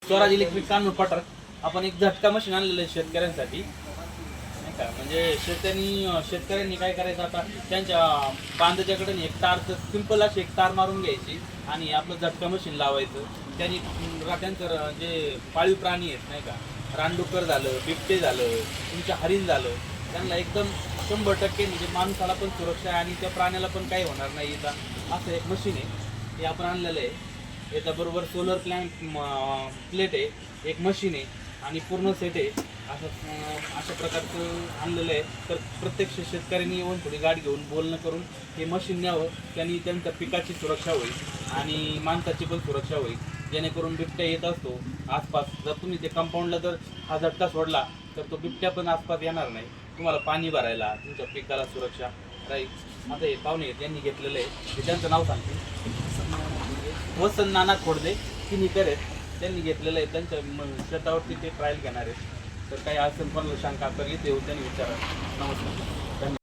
Swaraj electric Kanur पठार आपण एक झटका मशीन आणलेलं आहे शेतकऱ्यांसाठी, नाही का. म्हणजे शेतकऱ्यांनी काय करायचं, आता त्यांच्या बांधाच्याकडे एक तार, सिंपल अशी एक तार मारून घ्यायची आणि आपलं झटका मशीन लावायचं. त्यांनी त्यांचं जे पाळीव प्राणी आहेत, नाही का, रानडुक्कर झालं, बिबटे झालं, तुमचं हरिण झालं, त्यांना एकदम 100% म्हणजे माणसाला पण सुरक्षा आहे आणि त्या प्राण्याला पण काही होणार नाही. इथं असं एक मशीन आहे, हे आपण आणलेलं आहे. याच्याबरोबर सोलर प्लेट आहे, एक मशीन आहे आणि पूर्ण सेट आहे. अशा प्रकारचं आणलेलं आहे. तर प्रत्येक शेतकऱ्यांनी येऊन थोडी गाडी घेऊन बोलणं करून हे मशीन न्यावं, त्यांनी त्यांच्या पिकाची सुरक्षा होईल आणि माणसाची पण सुरक्षा होईल. जेणेकरून बिबट्या येत असतो आसपास, जर तुम्ही ते कंपाऊंडला जर हा झटका सोडला तर तो बिबट्या पण आसपास येणार नाही. तुम्हाला पाणी भरायला, तुमच्या पिकाला सुरक्षा राहील. आता हे पाहुणे त्यांनी घेतलेलं आहे, ते त्यांचं नाव सांगते. वसंत नाना खोडदे किनीकर आहेत, त्यांनी घेतलेलं आहे. त्यांच्या शेतावरती ते ट्रायल घेणार आहेत. तर काही असेल पण शंका तर इथे येऊन त्यांनी विचारा. नमस्कार.